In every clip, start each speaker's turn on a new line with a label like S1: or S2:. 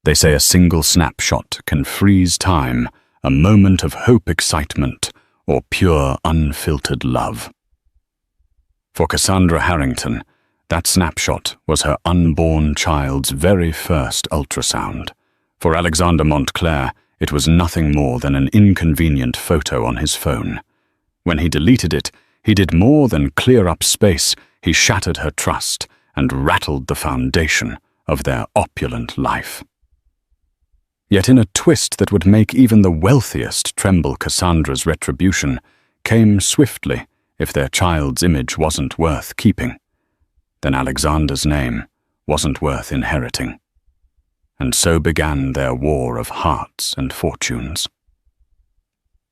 S1: They say a single snapshot can freeze time, a moment of hope, excitement, or pure, unfiltered love. For Cassandra Harrington, that snapshot was her unborn child's very first ultrasound. For Alexander Montclair, it was nothing more than an inconvenient photo on his phone. When he deleted it, he did more than clear up space. He shattered her trust and rattled the foundation of their opulent life. Yet in a twist that would make even the wealthiest tremble, Cassandra's retribution came swiftly if their child's image wasn't worth keeping. Then Alexander's name wasn't worth inheriting. And so began their war of hearts and fortunes.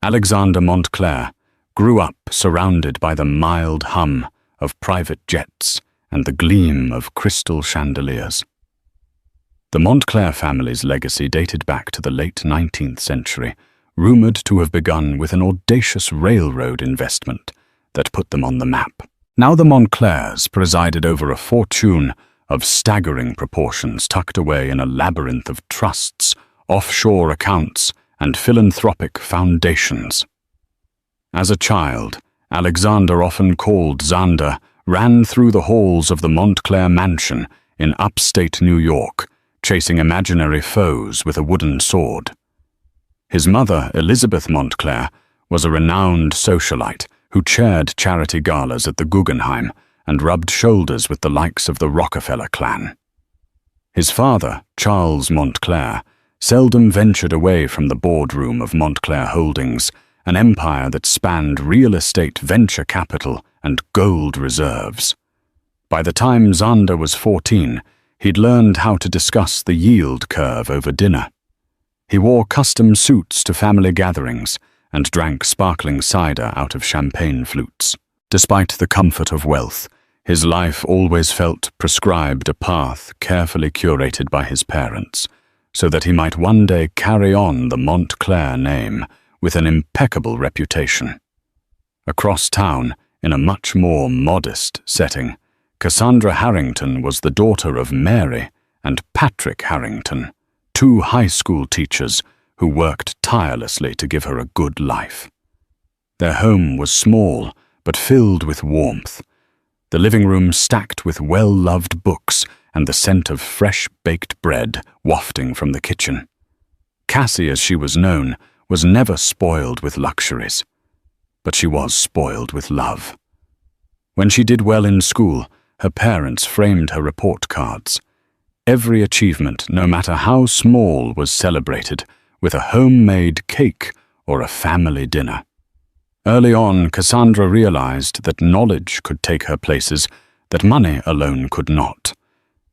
S1: Alexander Montclair grew up surrounded by the mild hum of private jets and the gleam of crystal chandeliers. The Montclair family's legacy dated back to the late 19th century, rumored to have begun with an audacious railroad investment that put them on the map. Now the Montclairs presided over a fortune of staggering proportions tucked away in a labyrinth of trusts, offshore accounts, and philanthropic foundations. As a child, Alexander, often called Xander, ran through the halls of the Montclair mansion in upstate New York, chasing imaginary foes with a wooden sword. His mother, Elizabeth Montclair, was a renowned socialite who chaired charity galas at the Guggenheim and rubbed shoulders with the likes of the Rockefeller clan. His father, Charles Montclair, seldom ventured away from the boardroom of Montclair Holdings, an empire that spanned real estate, venture capital, and gold reserves. By the time Xander was 14, he'd learned how to discuss the yield curve over dinner. He wore custom suits to family gatherings and drank sparkling cider out of champagne flutes. Despite the comfort of wealth, his life always felt prescribed a path carefully curated by his parents, so that he might one day carry on the Montclair name with an impeccable reputation. Across town, in a much more modest setting, Cassandra Harrington was the daughter of Mary and Patrick Harrington, two high school teachers who worked tirelessly to give her a good life. Their home was small, but filled with warmth, the living room stacked with well-loved books and the scent of fresh-baked bread wafting from the kitchen. Cassie, as she was known, was never spoiled with luxuries, but she was spoiled with love. When she did well in school, her parents framed her report cards. Every achievement, no matter how small, was celebrated with a homemade cake or a family dinner. Early on, Cassandra realized that knowledge could take her places that money alone could not.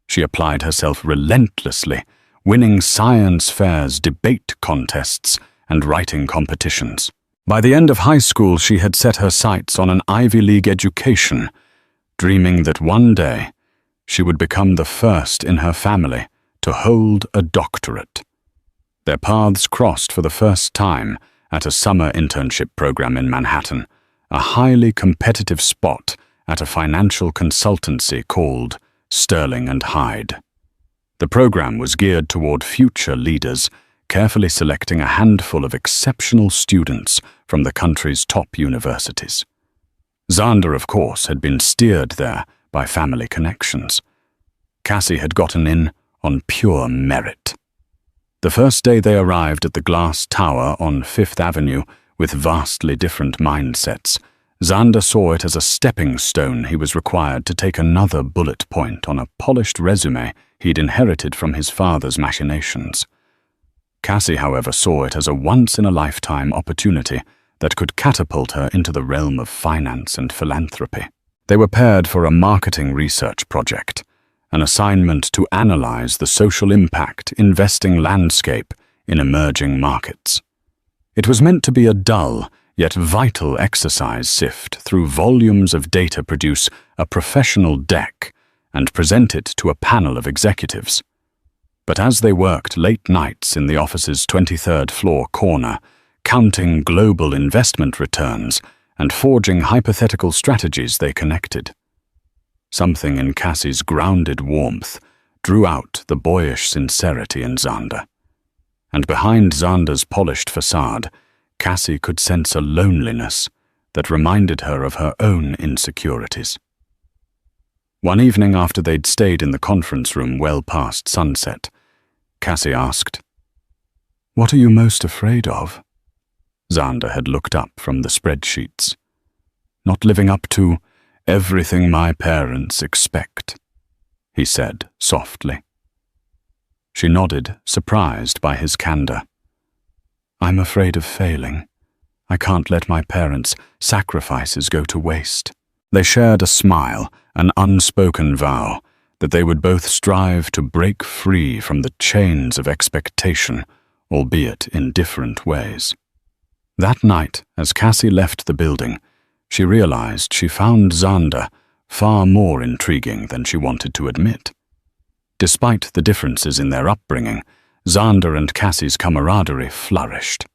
S1: She applied herself relentlessly, winning science fairs, debate contests, and writing competitions. By the end of high school, she had set her sights on an Ivy League education, dreaming that one day she would become the first in her family to hold a doctorate. Their paths crossed for the first time at a summer internship program in Manhattan, a highly competitive spot at a financial consultancy called Sterling and Hyde. The program was geared toward future leaders, carefully selecting a handful of exceptional students from the country's top universities. Xander, of course, had been steered there by family connections. Cassie had gotten in on pure merit. The first day they arrived at the glass tower on Fifth Avenue with vastly different mindsets, Xander saw it as a stepping stone he was required to take another bullet point on a polished resume he'd inherited from his father's machinations. Cassie, however, saw it as a once-in-a-lifetime opportunity that could catapult her into the realm of finance and philanthropy. They were paired for a marketing research project, an assignment to analyze the social impact investing landscape in emerging markets. It was meant to be a dull, yet vital exercise sift through volumes of data, produce a professional deck, and present it to a panel of executives. But as they worked late nights in the office's 23rd floor corner, counting global investment returns and forging hypothetical strategies, they connected. Something in Cassie's grounded warmth drew out the boyish sincerity in Xander. And behind Xander's polished facade, Cassie could sense a loneliness that reminded her of her own insecurities. One evening after they'd stayed in the conference room well past sunset, Cassie asked, "What are you most afraid of?" Xander had looked up from the spreadsheets. "Not living up to everything my parents expect," he said softly. She nodded, surprised by his candor. "I'm afraid of failing. I can't let my parents' sacrifices go to waste." They shared a smile, an unspoken vow that they would both strive to break free from the chains of expectation, albeit in different ways. That night, as Cassie left the building, she realized she found Xander far more intriguing than she wanted to admit. Despite the differences in their upbringing, Xander and Cassie's camaraderie flourished.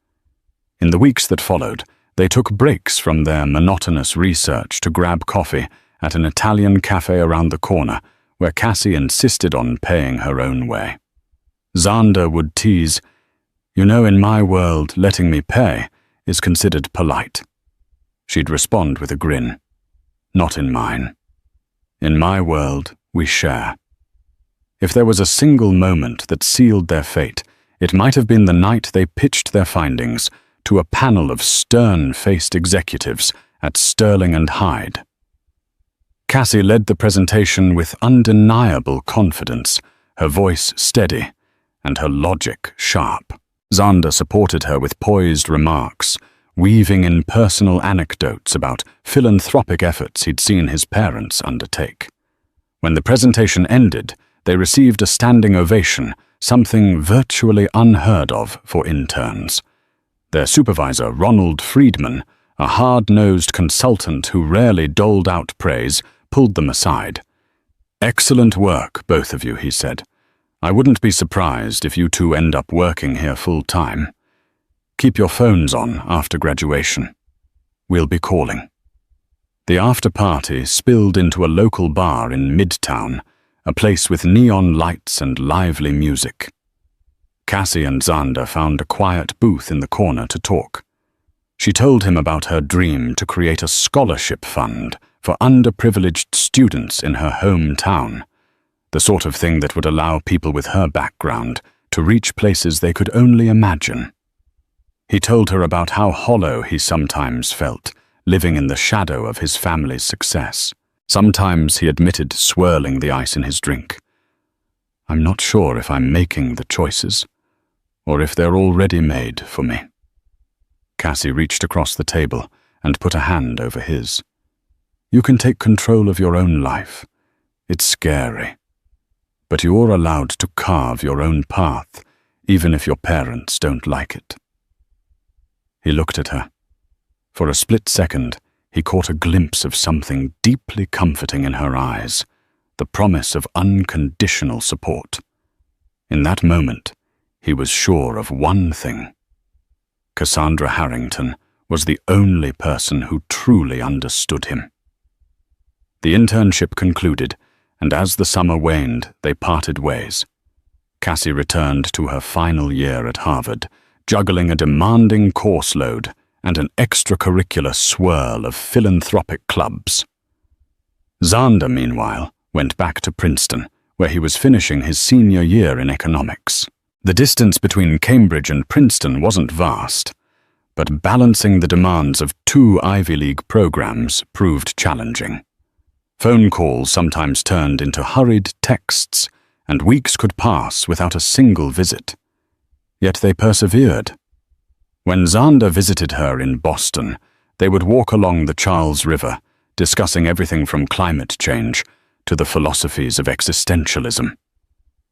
S1: In the weeks that followed, they took breaks from their monotonous research to grab coffee at an Italian cafe around the corner, where Cassie insisted on paying her own way. Xander would tease, "You know, in my world, letting me pay is considered polite." She'd respond with a grin, "Not in mine. In my world, we share." If there was a single moment that sealed their fate, it might have been the night they pitched their findings to a panel of stern-faced executives at Sterling and Hyde. Cassie led the presentation with undeniable confidence, her voice steady and her logic sharp. Xander supported her with poised remarks, weaving in personal anecdotes about philanthropic efforts he'd seen his parents undertake. When the presentation ended, they received a standing ovation, something virtually unheard of for interns. Their supervisor, Ronald Friedman, a hard-nosed consultant who rarely doled out praise, pulled them aside. "Excellent work, both of you," he said. "I wouldn't be surprised if you two end up working here full-time. Keep your phones on after graduation. We'll be calling." The after-party spilled into a local bar in Midtown, a place with neon lights and lively music. Cassie and Xander found a quiet booth in the corner to talk. She told him about her dream to create a scholarship fund for underprivileged students in her hometown, the sort of thing that would allow people with her background to reach places they could only imagine. He told her about how hollow he sometimes felt, living in the shadow of his family's success. Sometimes he admitted swirling the ice in his drink. "I'm not sure if I'm making the choices, or if they're already made for me." Cassie reached across the table and put a hand over his. "You can take control of your own life. It's scary. But you're allowed to carve your own path, even if your parents don't like it." He looked at her. For a split second, he caught a glimpse of something deeply comforting in her eyes, the promise of unconditional support. In that moment, he was sure of one thing. Cassandra Harrington was the only person who truly understood him. The internship concluded, and as the summer waned, they parted ways. Cassie returned to her final year at Harvard, juggling a demanding course load and an extracurricular swirl of philanthropic clubs. Xander, meanwhile, went back to Princeton, where he was finishing his senior year in economics. The distance between Cambridge and Princeton wasn't vast, but balancing the demands of two Ivy League programs proved challenging. Phone calls sometimes turned into hurried texts, and weeks could pass without a single visit. Yet they persevered. When Xander visited her in Boston, they would walk along the Charles River, discussing everything from climate change to the philosophies of existentialism.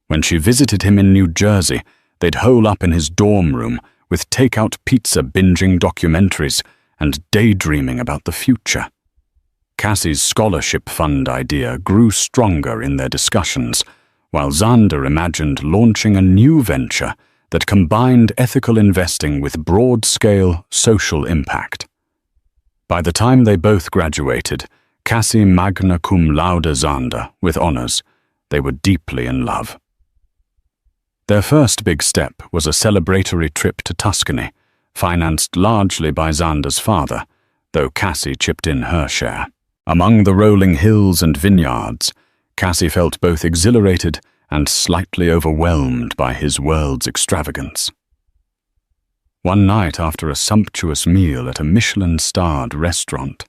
S1: When she visited him in New Jersey, they'd hole up in his dorm room with takeout pizza binging documentaries and daydreaming about the future. Cassie's scholarship fund idea grew stronger in their discussions, while Xander imagined launching a new venture that combined ethical investing with broad-scale social impact. By the time they both graduated, Cassie magna cum laude Xander with honors, They were deeply in love. Their first big step was a celebratory trip to Tuscany, financed largely by Xander's father, though Cassie chipped in her share. Among the rolling hills and vineyards, Cassie felt both exhilarated and slightly overwhelmed by his world's extravagance. One night after a sumptuous meal at a Michelin-starred restaurant,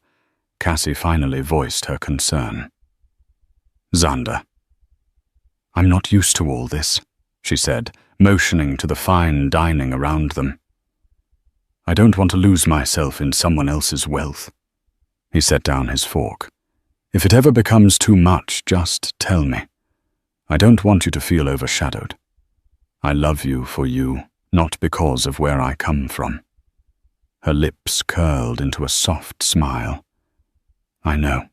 S1: Cassie finally voiced her concern. "Xander, I'm not used to all this," she said, motioning to the fine dining around them. "I don't want to lose myself in someone else's wealth." He set down his fork. "If it ever becomes too much, just tell me. I don't want you to feel overshadowed. I love you for you, not because of where I come from." Her lips curled into a soft smile. "I know."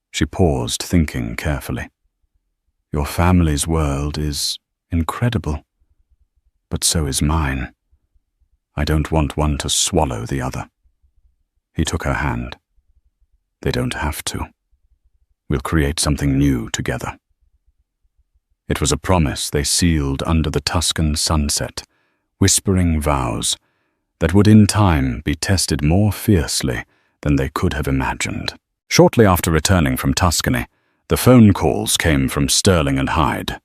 S1: She paused, thinking carefully. "Your family's world is incredible, but so is mine. I don't want one to swallow the other." He took her hand. "They don't have to. We'll create something new together." It was a promise they sealed under the Tuscan sunset, whispering vows that would in time be tested more fiercely than they could have imagined. Shortly after returning from Tuscany, the phone calls came from Sterling and Hyde.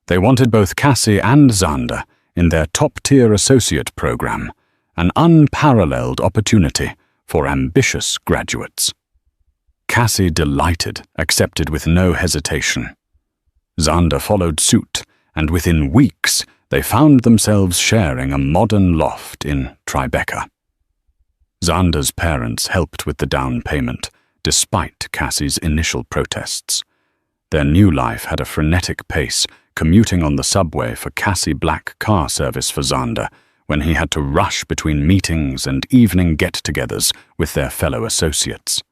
S1: They wanted both Cassie and Xander in their top-tier associate program, an unparalleled opportunity for ambitious graduates. Cassie, delighted, accepted with no hesitation. Xander followed suit, and within weeks they found themselves sharing a modern loft in Tribeca. Xander's parents helped with the down payment, despite Cassie's initial protests. Their new life had a frenetic pace, commuting on the subway for Cassie Black car service for Xander when he had to rush between meetings and evening get-togethers with their fellow associates.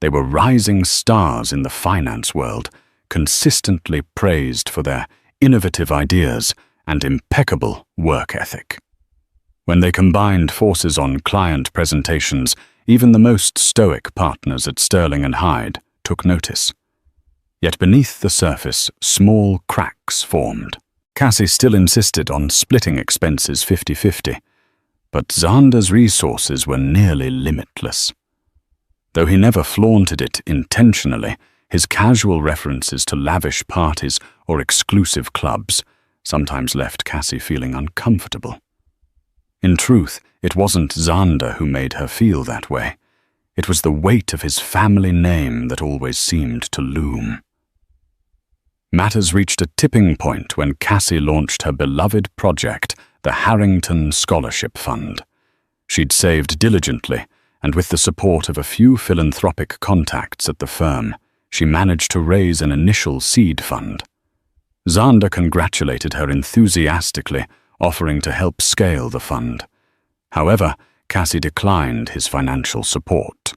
S1: They were rising stars in the finance world, consistently praised for their innovative ideas and impeccable work ethic. When they combined forces on client presentations, even the most stoic partners at Sterling and Hyde took notice. Yet beneath the surface, small cracks formed. Cassie still insisted on splitting expenses 50-50, but Xander's resources were nearly limitless. Though he never flaunted it intentionally, his casual references to lavish parties or exclusive clubs sometimes left Cassie feeling uncomfortable. In truth, it wasn't Xander who made her feel that way. It was the weight of his family name that always seemed to loom. Matters reached a tipping point when Cassie launched her beloved project, the Harrington Scholarship Fund. She'd saved diligently, and with the support of a few philanthropic contacts at the firm, she managed to raise an initial seed fund. Xander congratulated her enthusiastically, offering to help scale the fund. However, Cassie declined his financial support.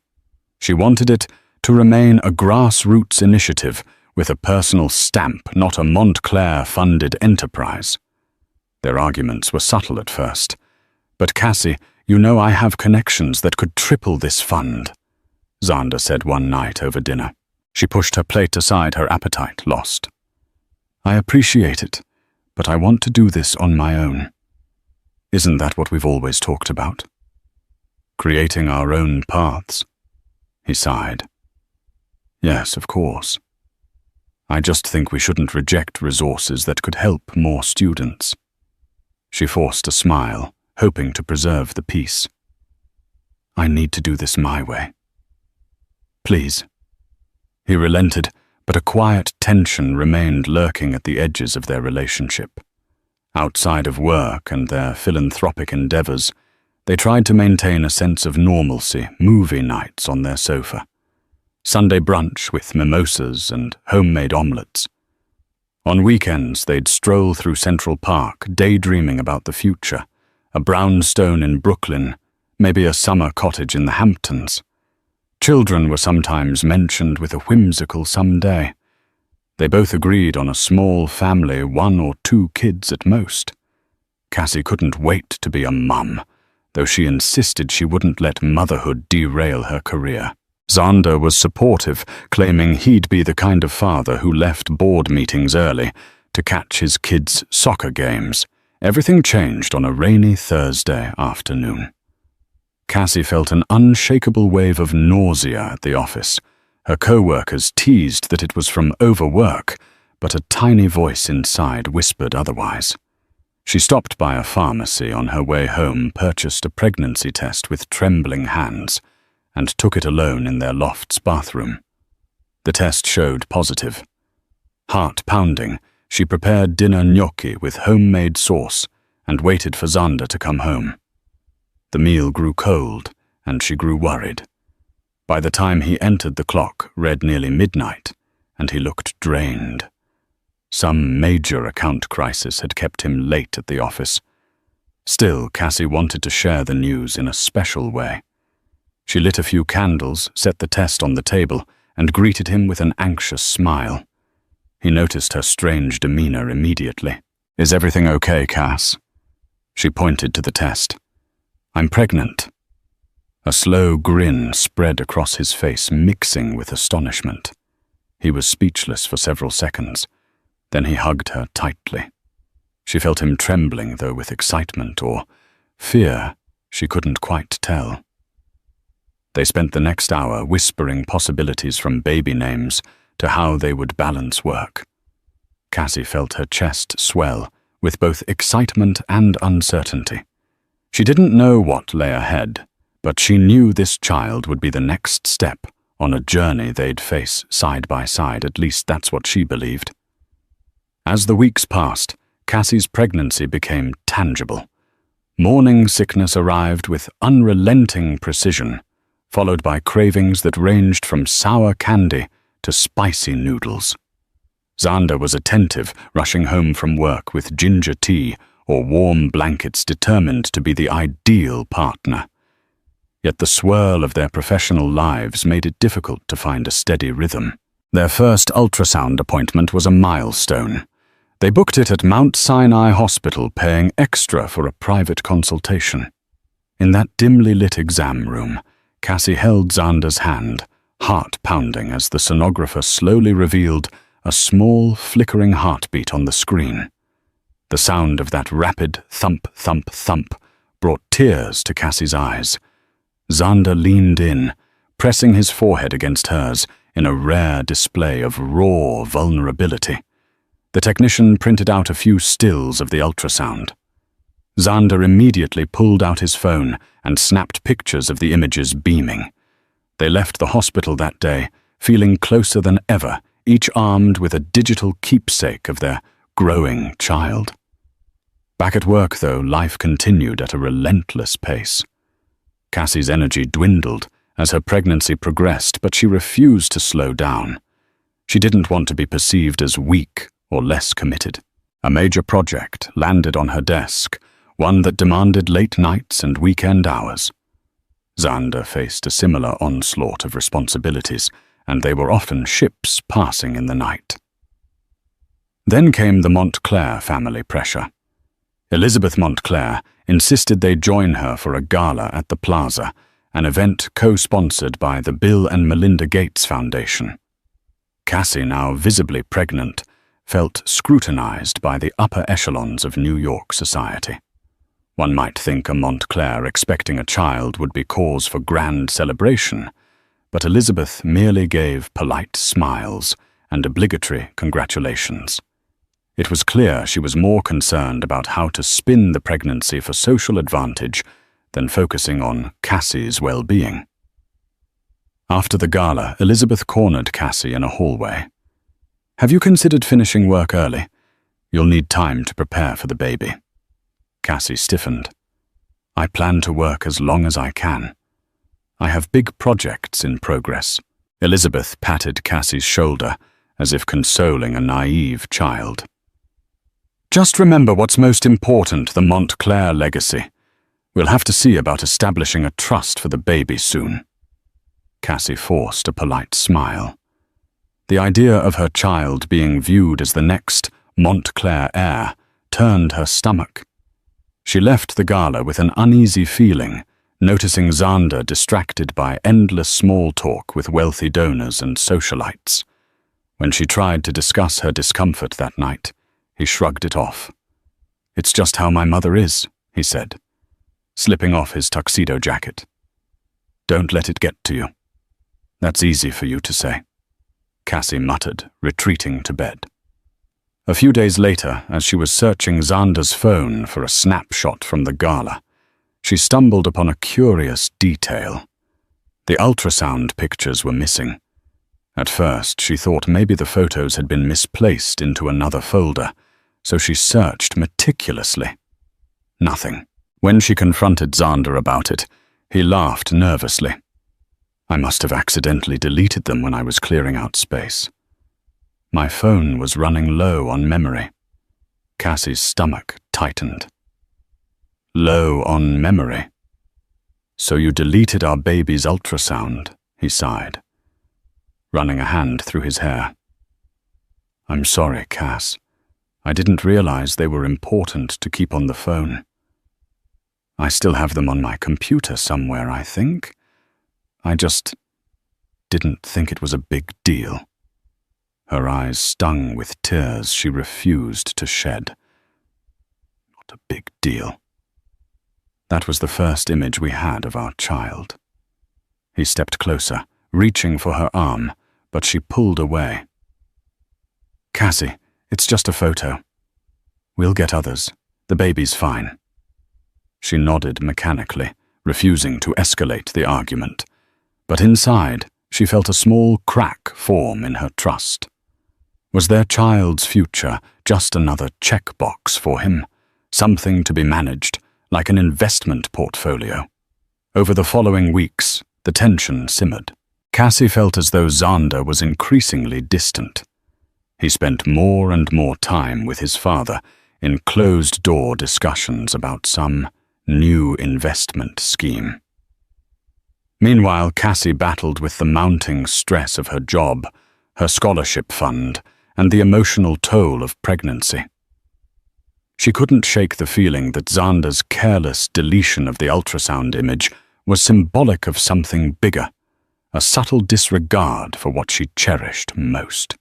S1: She wanted it to remain a grassroots initiative with a personal stamp, not a Montclair-funded enterprise. Their arguments were subtle at first. "But Cassie, you know I have connections that could triple this fund," Xander said one night over dinner. She pushed her plate aside, her appetite lost. "I appreciate it, but I want to do this on my own. Isn't that what we've always talked about? Creating our own paths?" He sighed. "Yes, of course. I just think we shouldn't reject resources that could help more students." She forced a smile, hoping to preserve the peace. "I need to do this my way. Please." He relented, but a quiet tension remained lurking at the edges of their relationship. Outside of work and their philanthropic endeavors, they tried to maintain a sense of normalcy, movie nights on their sofa, Sunday brunch with mimosas and homemade omelets. On weekends, they'd stroll through Central Park, daydreaming about the future, a brownstone in Brooklyn, maybe a summer cottage in the Hamptons. Children were sometimes mentioned with a whimsical someday. They both agreed on a small family, 1 or 2 kids at most. Cassie couldn't wait to be a mum, though she insisted she wouldn't let motherhood derail her career. Xander was supportive, claiming he'd be the kind of father who left board meetings early to catch his kids' soccer games. Everything changed on a rainy Thursday afternoon. Cassie felt an unshakable wave of nausea at the office. Her co-workers teased that it was from overwork, but a tiny voice inside whispered otherwise. She stopped by a pharmacy on her way home, purchased a pregnancy test with trembling hands, and took it alone in their loft's bathroom. The test showed positive. Heart pounding, she prepared dinner gnocchi with homemade sauce and waited for Xander to come home. The meal grew cold, and she grew worried. By the time he entered, the clock read nearly midnight, and he looked drained. Some major account crisis had kept him late at the office. Still, Cassie wanted to share the news in a special way. She lit a few candles, set the test on the table, and greeted him with an anxious smile. He noticed her strange demeanor immediately. "Is everything okay, Cass?" She pointed to the test. "I'm pregnant." A slow grin spread across his face, mixing with astonishment. He was speechless for several seconds. Then he hugged her tightly. She felt him trembling, though with excitement or fear, she couldn't quite tell. They spent the next hour whispering possibilities from baby names to how they would balance work. Cassie felt her chest swell with both excitement and uncertainty. She didn't know what lay ahead, but she knew this child would be the next step on a journey they'd face side by side. At least that's what she believed. As the weeks passed, Cassie's pregnancy became tangible. Morning sickness arrived with unrelenting precision, followed by cravings that ranged from sour candy to spicy noodles. Xander was attentive, rushing home from work with ginger tea or warm blankets, determined to be the ideal partner. Yet the swirl of their professional lives made it difficult to find a steady rhythm. Their first ultrasound appointment was a milestone. They booked it at Mount Sinai Hospital, paying extra for a private consultation. In that dimly lit exam room, Cassie held Xander's hand, heart pounding as the sonographer slowly revealed a small, flickering heartbeat on the screen. The sound of that rapid thump, thump, thump brought tears to Cassie's eyes. Xander leaned in, pressing his forehead against hers in a rare display of raw vulnerability. The technician printed out a few stills of the ultrasound. Xander immediately pulled out his phone and snapped pictures of the images beaming. They left the hospital that day, feeling closer than ever, each armed with a digital keepsake of their growing child. Back at work, though, life continued at a relentless pace. Cassie's energy dwindled as her pregnancy progressed, but she refused to slow down. She didn't want to be perceived as weak or less committed. A major project landed on her desk, one that demanded late nights and weekend hours. Xander faced a similar onslaught of responsibilities, and they were often ships passing in the night. Then came the Montclair family pressure. Elizabeth Montclair insisted they join her for a gala at the Plaza, an event co-sponsored by the Bill and Melinda Gates Foundation. Cassie, now visibly pregnant, felt scrutinized by the upper echelons of New York society. One might think a Montclair expecting a child would be cause for grand celebration, but Elizabeth merely gave polite smiles and obligatory congratulations. It was clear she was more concerned about how to spin the pregnancy for social advantage than focusing on Cassie's well-being. After the gala, Elizabeth cornered Cassie in a hallway. "Have you considered finishing work early? You'll need time to prepare for the baby." Cassie stiffened. "I plan to work as long as I can. I have big projects in progress." Elizabeth patted Cassie's shoulder as if consoling a naive child. "Just remember what's most important, the Montclair legacy. We'll have to see about establishing a trust for the baby soon." Cassie forced a polite smile. The idea of her child being viewed as the next Montclair heir turned her stomach. She left the gala with an uneasy feeling, noticing Xander distracted by endless small talk with wealthy donors and socialites. When she tried to discuss her discomfort that night, he shrugged it off. "It's just how my mother is," he said, slipping off his tuxedo jacket. "Don't let it get to you." "That's easy for you to say," Cassie muttered, retreating to bed. A few days later, as she was searching Xander's phone for a snapshot from the gala, she stumbled upon a curious detail. The ultrasound pictures were missing. At first, she thought maybe the photos had been misplaced into another folder, so she searched meticulously. Nothing. When she confronted Xander about it, he laughed nervously. "I must have accidentally deleted them when I was clearing out space. My phone was running low on memory." Cassie's stomach tightened. "Low on memory? So you deleted our baby's ultrasound," he sighed, running a hand through his hair. "I'm sorry, Cass. I didn't realize they were important to keep on the phone. I still have them on my computer somewhere, I think. I just didn't think it was a big deal." Her eyes stung with tears she refused to shed. Not a big deal. That was the first image we had of our child. He stepped closer, reaching for her arm, but she pulled away. "Cassie, it's just a photo. We'll get others. The baby's fine." She nodded mechanically, refusing to escalate the argument. But inside, she felt a small crack form in her trust. Was their child's future just another checkbox for him, something to be managed, like an investment portfolio? Over the following weeks, the tension simmered. Cassie felt as though Xander was increasingly distant. He spent more and more time with his father in closed-door discussions about some new investment scheme. Meanwhile, Cassie battled with the mounting stress of her job, her scholarship fund, and the emotional toll of pregnancy. She couldn't shake the feeling that Xander's careless deletion of the ultrasound image was symbolic of something bigger, a subtle disregard for what she cherished most.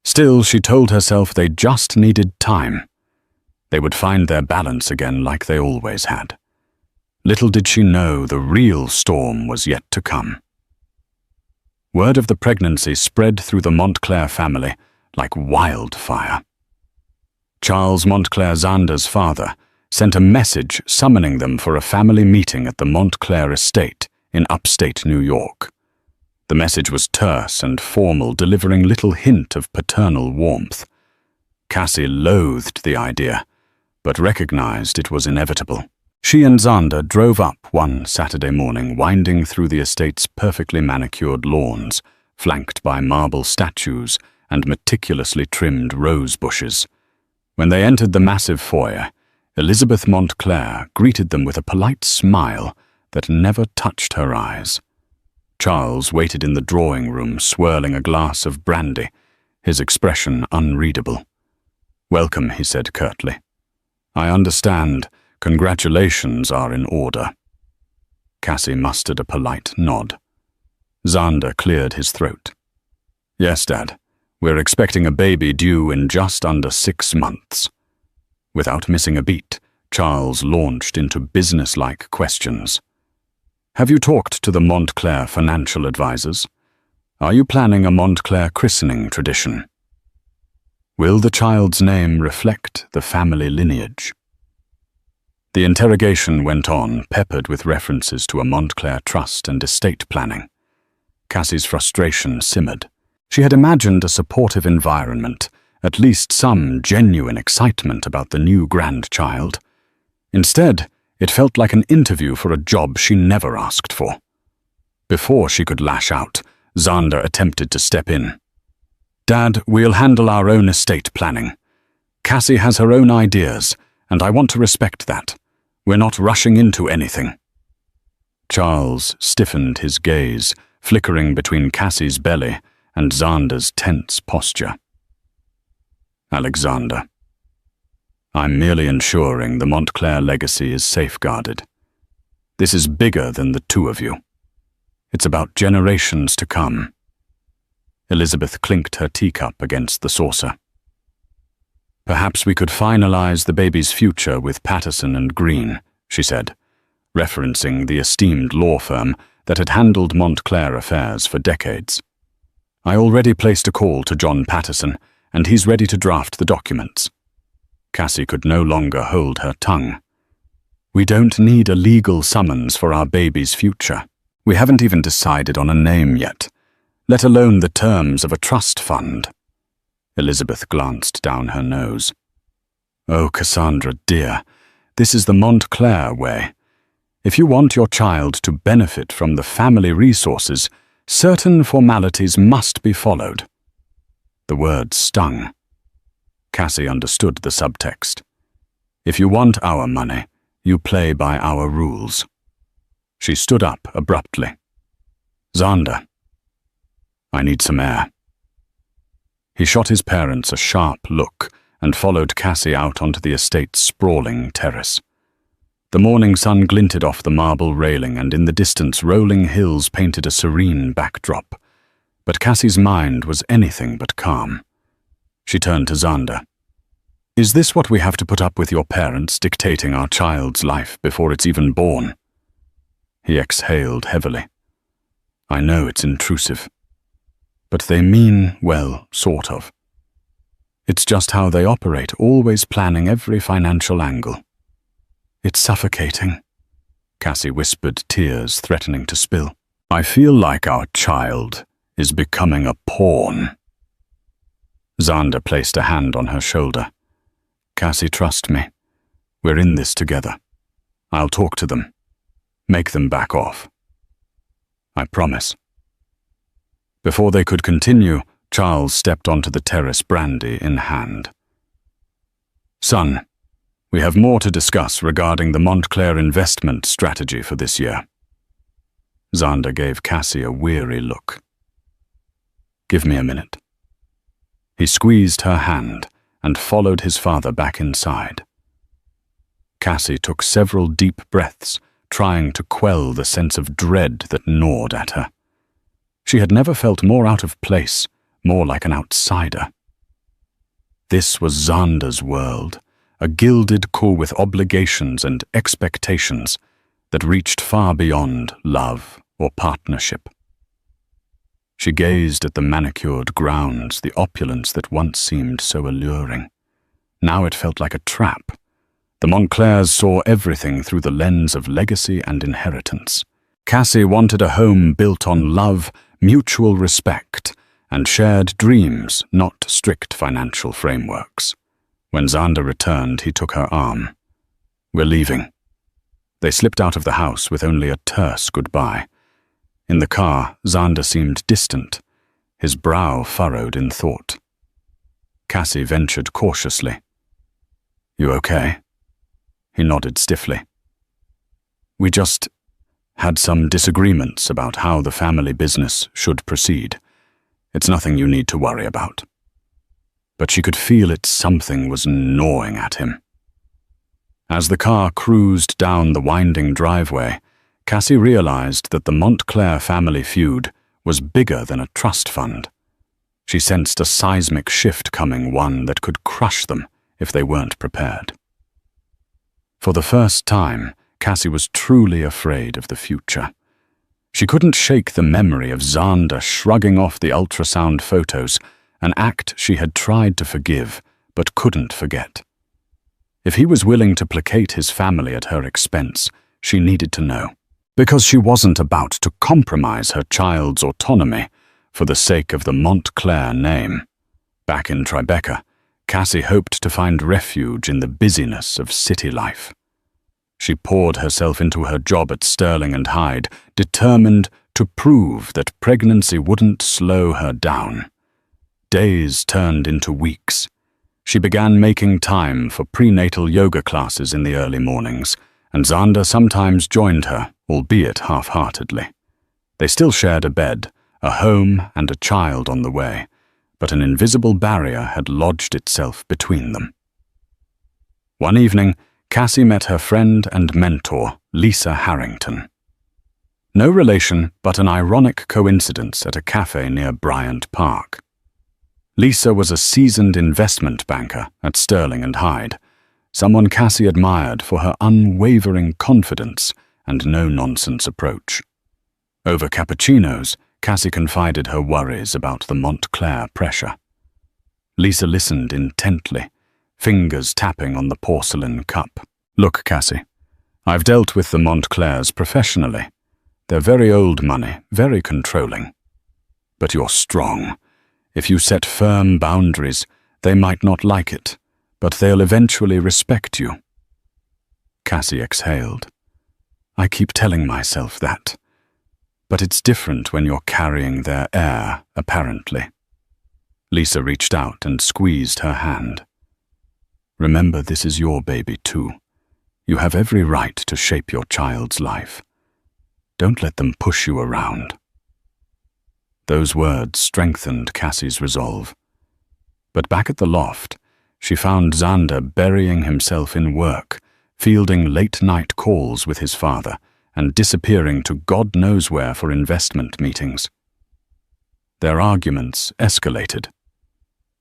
S1: Still, she told herself they just needed time. They would find their balance again like they always had. Little did she know the real storm was yet to come. Word of the pregnancy spread through the Montclair family like wildfire. Charles Montclair Xander's father sent a message summoning them for a family meeting at the Montclair estate in upstate New York. The message was terse and formal, delivering little hint of paternal warmth. Cassie loathed the idea, but recognized it was inevitable. She and Xander drove up one Saturday morning, winding through the estate's perfectly manicured lawns, flanked by marble statues and meticulously trimmed rose bushes. When they entered the massive foyer, Elizabeth Montclair greeted them with a polite smile that never touched her eyes. Charles waited in the drawing room, swirling a glass of brandy, his expression unreadable. "Welcome," he said curtly. "I understand. Congratulations are in order." Cassie mustered a polite nod. Xander cleared his throat. "Yes, Dad. We're expecting a baby due in just under 6 months." Without missing a beat, Charles launched into business-like questions. "Have you talked to the Montclair financial advisors? Are you planning a Montclair christening tradition? Will the child's name reflect the family lineage?" The interrogation went on, peppered with references to a Montclair trust and estate planning. Cassie's frustration simmered. She had imagined a supportive environment, at least some genuine excitement about the new grandchild. Instead, it felt like an interview for a job she never asked for. Before she could lash out, Xander attempted to step in. "Dad, we'll handle our own estate planning. Cassie has her own ideas, and I want to respect that. We're not rushing into anything." Charles stiffened his gaze, flickering between Cassie's belly and Xander's tense posture. "Alexander, I'm merely ensuring the Montclair legacy is safeguarded. This is bigger than the two of you. It's about generations to come. Elizabeth clinked her teacup against the saucer. Perhaps we could finalize the baby's future with Patterson and Green, she said, referencing the esteemed law firm that had handled Montclair affairs for decades. I already placed a call to John Patterson, and he's ready to draft the documents. Cassie could no longer hold her tongue. We don't need a legal summons for our baby's future. We haven't even decided on a name yet, let alone the terms of a trust fund. Elizabeth glanced down her nose. Oh, Cassandra, dear, this is the Montclair way. If you want your child to benefit from the family resources, certain formalities must be followed. The words stung. Cassie understood the subtext. If you want our money, you play by our rules. She stood up abruptly. Xander, I need some air. He shot his parents a sharp look and followed Cassie out onto the estate's sprawling terrace. The morning sun glinted off the marble railing, and in the distance rolling hills painted a serene backdrop. But Cassie's mind was anything but calm. She turned to Xander. Is this what we have to put up with, your parents dictating our child's life before it's even born? He exhaled heavily. I know it's intrusive, but they mean well, sort of. It's just how they operate, always planning every financial angle. It's suffocating, Cassie whispered, tears threatening to spill. I feel like our child is becoming a pawn. Xander placed a hand on her shoulder. Cassie, trust me. We're in this together. I'll talk to them. Make them back off. I promise. Before they could continue, Charles stepped onto the terrace, brandy in hand. Son, we have more to discuss regarding the Montclair investment strategy for this year. Xander gave Cassie a weary look. Give me a minute. He squeezed her hand and followed his father back inside. Cassie took several deep breaths, trying to quell the sense of dread that gnawed at her. She had never felt more out of place, more like an outsider. This was Xander's world, a gilded core with obligations and expectations that reached far beyond love or partnership. She gazed at the manicured grounds, the opulence that once seemed so alluring. Now it felt like a trap. The Montclairs saw everything through the lens of legacy and inheritance. Cassie wanted a home built on love, mutual respect, and shared dreams, not strict financial frameworks. When Xander returned, he took her arm. We're leaving. They slipped out of the house with only a terse goodbye. In the car, Xander seemed distant, his brow furrowed in thought. Cassie ventured cautiously. You okay? He nodded stiffly. We just had some disagreements about how the family business should proceed. It's nothing you need to worry about. But she could feel something was gnawing at him. As the car cruised down the winding driveway, Cassie realized that the Montclair family feud was bigger than a trust fund. She sensed a seismic shift coming, one that could crush them if they weren't prepared. For the first time, Cassie was truly afraid of the future. She couldn't shake the memory of Xander shrugging off the ultrasound photos, an act she had tried to forgive but couldn't forget. If he was willing to placate his family at her expense, she needed to know. Because she wasn't about to compromise her child's autonomy for the sake of the Montclair name. Back in Tribeca, Cassie hoped to find refuge in the busyness of city life. She poured herself into her job at Sterling and Hyde, determined to prove that pregnancy wouldn't slow her down. Days turned into weeks. She began making time for prenatal yoga classes in the early mornings, and Xander sometimes joined her, albeit half-heartedly. They still shared a bed, a home, and a child on the way, but an invisible barrier had lodged itself between them. One evening, Cassie met her friend and mentor, Lisa Harrington. No relation, but an ironic coincidence at a cafe near Bryant Park. Lisa was a seasoned investment banker at Sterling and Hyde, someone Cassie admired for her unwavering confidence and no-nonsense approach. Over cappuccinos, Cassie confided her worries about the Montclair pressure. Lisa listened intently, fingers tapping on the porcelain cup. "Look, Cassie, I've dealt with the Montclairs professionally. They're very old money, very controlling. But you're strong. If you set firm boundaries, they might not like it, but they'll eventually respect you." Cassie exhaled. "I keep telling myself that. But it's different when you're carrying their air, apparently." Lisa reached out and squeezed her hand. "Remember, this is your baby too. You have every right to shape your child's life. Don't let them push you around." Those words strengthened Cassie's resolve. But back at the loft, she found Xander burying himself in work, fielding late-night calls with his father, and disappearing to God knows where for investment meetings. Their arguments escalated.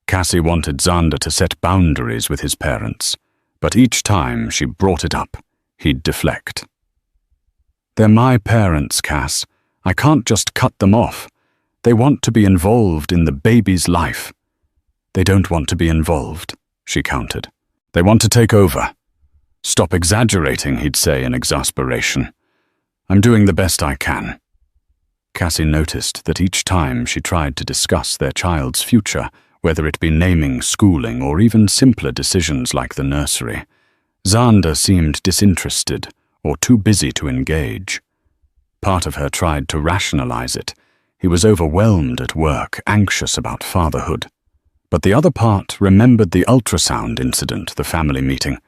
S1: Cassie wanted Xander to set boundaries with his parents, but each time she brought it up, he'd deflect. "They're my parents, Cass. I can't just cut them off. They want to be involved in the baby's life." "They don't want to be involved," she countered. "They want to take over." "Stop exaggerating," he'd say in exasperation. "I'm doing the best I can." Cassie noticed that each time she tried to discuss their child's future, whether it be naming, schooling, or even simpler decisions like the nursery, Xander seemed disinterested or too busy to engage. Part of her tried to rationalize it. He was overwhelmed at work, anxious about fatherhood. But the other part remembered the ultrasound incident, the family meeting,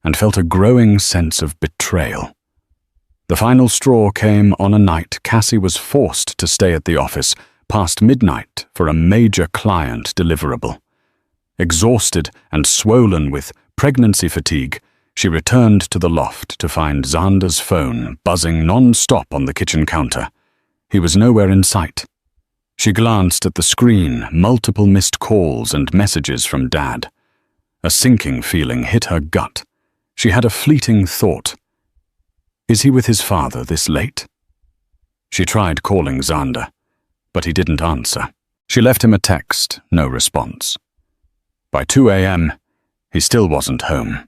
S1: and felt a growing sense of betrayal. The final straw came on a night Cassie was forced to stay at the office past midnight for a major client deliverable. Exhausted and swollen with pregnancy fatigue, she returned to the loft to find Xander's phone buzzing non-stop on the kitchen counter. He was nowhere in sight. She glanced at the screen, multiple missed calls and messages from Dad. A sinking feeling hit her gut. She had a fleeting thought. Is he with his father this late? She tried calling Xander, but he didn't answer. She left him a text, no response. By 2 a.m., he still wasn't home.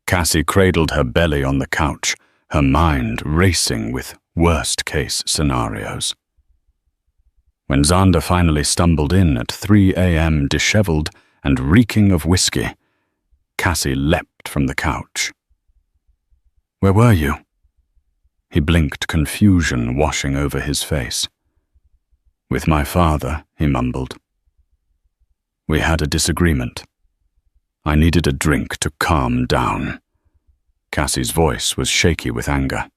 S1: Cassie cradled her belly on the couch, her mind racing with worst-case scenarios. When Xander finally stumbled in at 3 a.m. disheveled and reeking of whiskey, Cassie leapt from the couch. "Where were you?" He blinked, confusion washing over his face. "With my father," he mumbled. "We had a disagreement. I needed a drink to calm down." Cassie's voice was shaky with anger.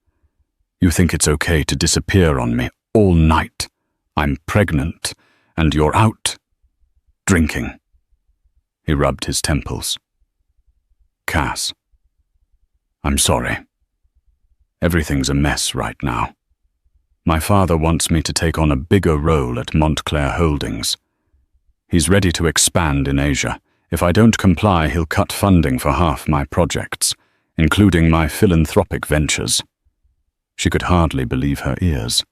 S1: "You think it's okay to disappear on me all night? I'm pregnant, and you're out drinking." He rubbed his temples. "Cass, I'm sorry. Everything's a mess right now. My father wants me to take on a bigger role at Montclair Holdings. He's ready to expand in Asia. If I don't comply, he'll cut funding for half my projects, including my philanthropic ventures." She could hardly believe her ears.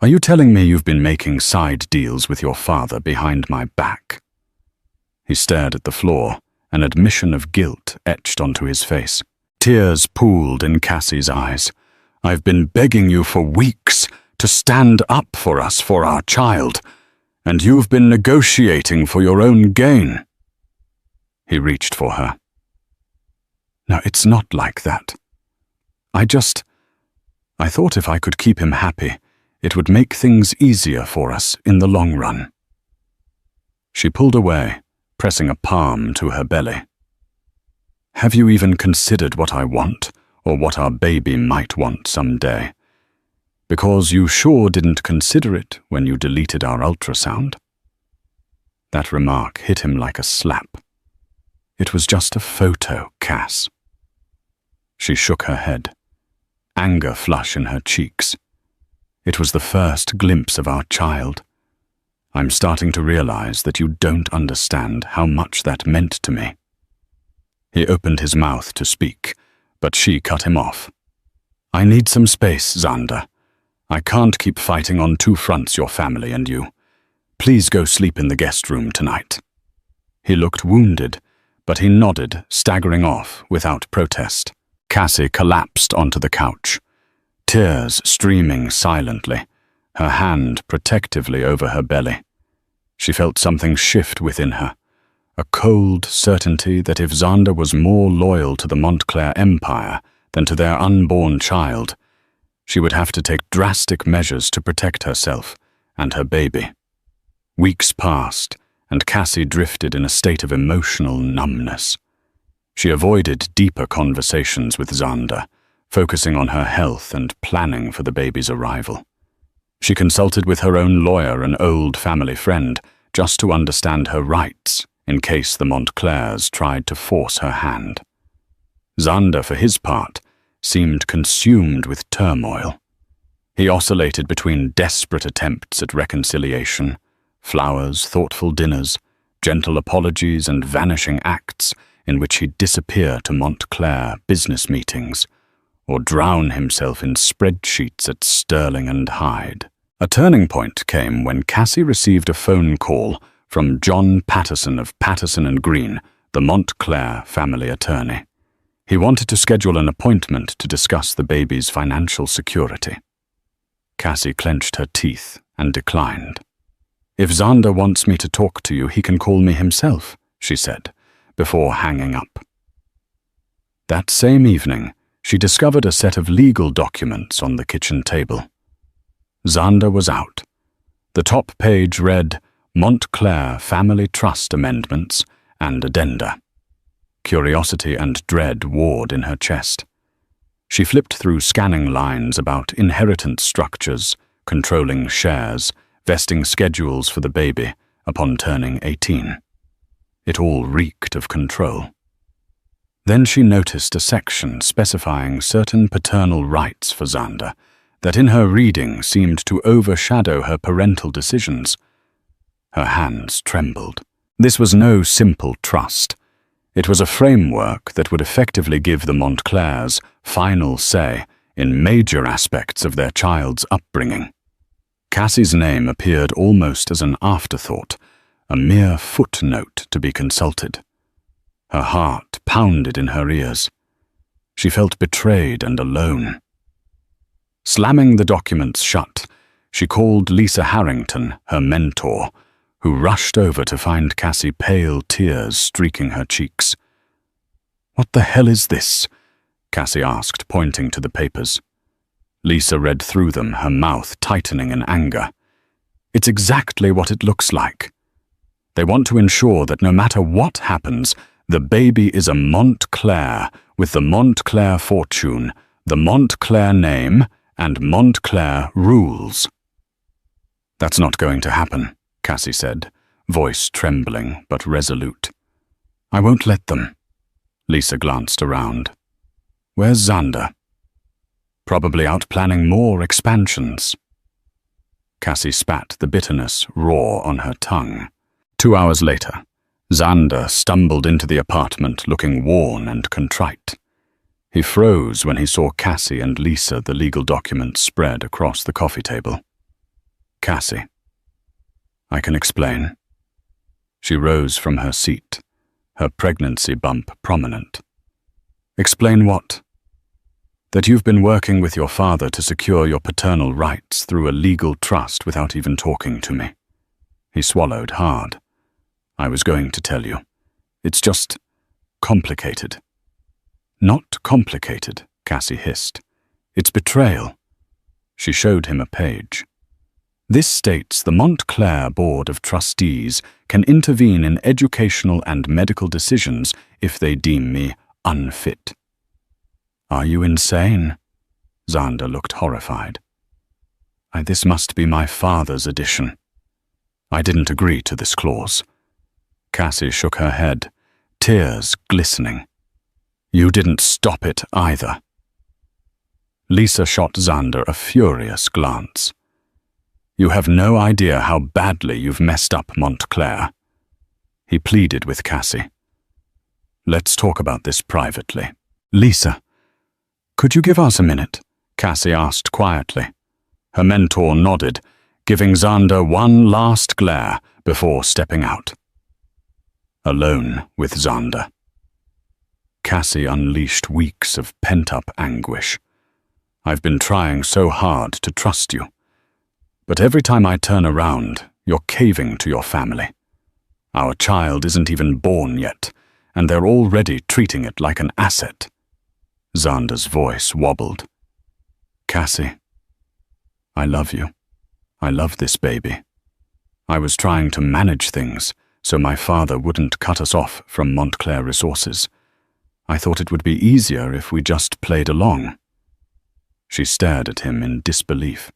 S1: "Are you telling me you've been making side deals with your father behind my back?" He stared at the floor, an admission of guilt etched onto his face. Tears pooled in Cassie's eyes. "I've been begging you for weeks to stand up for us, for our child, and you've been negotiating for your own gain." He reached for her. "No, it's not like that. I thought if I could keep him happy, it would make things easier for us in the long run." She pulled away, pressing a palm to her belly. "Have you even considered what I want, or what our baby might want someday? Because you sure didn't consider it when you deleted our ultrasound." That remark hit him like a slap. "It was just a photo, Cass." She shook her head. anger flush in her cheeks. It was the first glimpse of our child. I'm starting to realize that you don't understand how much that meant to me. He opened his mouth to speak, but she cut him off. I need some space, Xander. I can't keep fighting on two fronts, your family and you. Please go sleep in the guest room tonight. He looked wounded, but he nodded, staggering off without protest. Cassie collapsed onto the couch, tears streaming silently, her hand protectively over her belly. She felt something shift within her, a cold certainty that if Xander was more loyal to the Montclair Empire than to their unborn child, she would have to take drastic measures to protect herself and her baby. Weeks passed, and Cassie drifted in a state of emotional numbness. She avoided deeper conversations with Xander, focusing on her health and planning for the baby's arrival. She consulted with her own lawyer, an old family friend, just to understand her rights in case the Montclairs tried to force her hand. Xander, for his part, seemed consumed with turmoil. He oscillated between desperate attempts at reconciliation, flowers, thoughtful dinners, gentle apologies, and vanishing acts in which he'd disappear to Montclair business meetings, or drown himself in spreadsheets at Sterling and Hyde. A turning point came when Cassie received a phone call from John Patterson of Patterson and Green, the Montclair family attorney. He wanted to schedule an appointment to discuss the baby's financial security. Cassie clenched her teeth and declined. If Xander wants me to talk to you, he can call me himself, she said, before hanging up. That same evening, she discovered a set of legal documents on the kitchen table. Xander was out. The top page read, Montclair Family Trust Amendments and Addenda. Curiosity and dread warred in her chest. She flipped through scanning lines about inheritance structures, controlling shares, vesting schedules for the baby upon turning 18. It all reeked of control. Then she noticed a section specifying certain paternal rights for Xander that in her reading seemed to overshadow her parental decisions. Her hands trembled. This was no simple trust. It was a framework that would effectively give the Montclairs final say in major aspects of their child's upbringing. Cassie's name appeared almost as an afterthought, a mere footnote to be consulted. Her heart pounded in her ears. She felt betrayed and alone. Slamming the documents shut, she called Lisa Harrington, her mentor, who rushed over to find Cassie, pale tears streaking her cheeks. "What the hell is this?" Cassie asked, pointing to the papers. Lisa read through them, her mouth tightening in anger. "It's exactly what it looks like. They want to ensure that no matter what happens, the baby is a Montclair with the Montclair fortune, the Montclair name, and Montclair rules." "That's not going to happen," Cassie said, voice trembling but resolute. "I won't let them." Lisa glanced around. "Where's Xander?" "Probably out planning more expansions." Cassie spat the bitterness raw on her tongue. 2 hours later, Xander stumbled into the apartment looking worn and contrite. He froze when he saw Cassie and Lisa, the legal documents spread across the coffee table. "Cassie, I can explain." She rose from her seat, her pregnancy bump prominent. "Explain what?" "That you've been working with your father to secure your paternal rights through a legal trust without even talking to me." He swallowed hard. "I was going to tell you. It's just complicated." "Not complicated," Cassie hissed. "It's betrayal." She showed him a page. "This states the Montclair Board of Trustees can intervene in educational and medical decisions if they deem me unfit." "Are you insane?" Xander looked horrified. This must be my father's addition. I didn't agree to this clause." Cassie shook her head, tears glistening. "You didn't stop it either." Lisa shot Xander a furious glance. You have no idea how badly you've messed up Montclair. He pleaded with Cassie. Let's talk about this privately. Lisa, could you give us a minute? Cassie asked quietly. Her mentor nodded, giving Xander one last glare before stepping out. Alone with Xander. Cassie unleashed weeks of pent-up anguish. I've been trying so hard to trust you. But every time I turn around, you're caving to your family. Our child isn't even born yet, and they're already treating it like an asset. Xander's voice wobbled. Cassie, I love you. I love this baby. I was trying to manage things so my father wouldn't cut us off from Montclair resources. I thought it would be easier if we just played along. She stared at him in disbelief.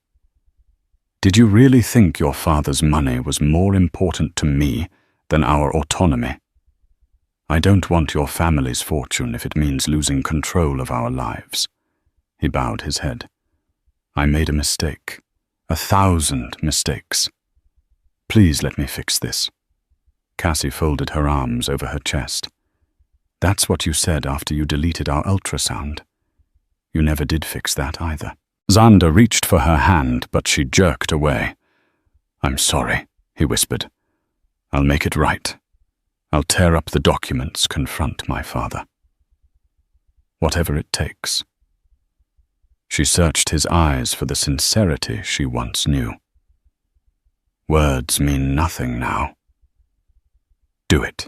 S1: Did you really think your father's money was more important to me than our autonomy? I don't want your family's fortune if it means losing control of our lives. He bowed his head. I made a mistake. 1,000 mistakes. Please let me fix this. Cassie folded her arms over her chest. That's what you said after you deleted our ultrasound. You never did fix that either. Xander reached for her hand, but she jerked away. I'm sorry, he whispered. I'll make it right. I'll tear up the documents, confront my father. Whatever it takes. She searched his eyes for the sincerity she once knew. Words mean nothing now. Do it.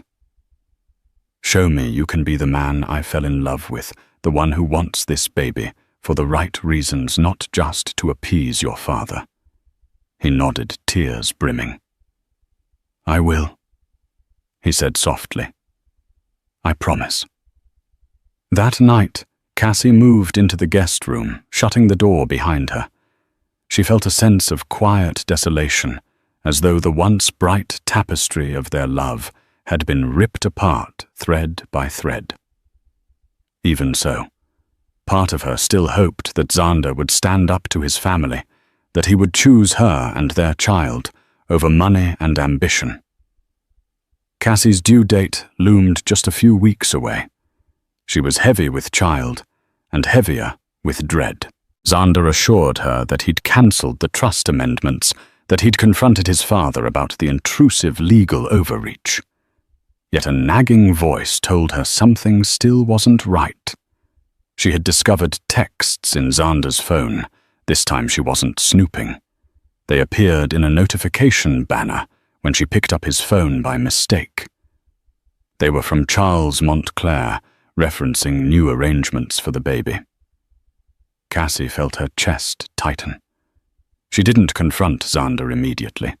S1: Show me you can be the man I fell in love with, the one who wants this baby, for the right reasons, not just to appease your father. He nodded, tears brimming. I will, he said softly. I promise. That night, Cassie moved into the guest room, shutting the door behind her. She felt a sense of quiet desolation, as though the once bright tapestry of their love had been ripped apart thread by thread. Even so, part of her still hoped that Xander would stand up to his family, that he would choose her and their child over money and ambition. Cassie's due date loomed just a few weeks away. She was heavy with child, and heavier with dread. Xander assured her that he'd cancelled the trust amendments, that he'd confronted his father about the intrusive legal overreach. Yet a nagging voice told her something still wasn't right. She had discovered texts in Xander's phone. This time she wasn't snooping. They appeared in a notification banner when she picked up his phone by mistake. They were from Charles Montclair, referencing new arrangements for the baby. Cassie felt her chest tighten. She didn't confront Xander immediately.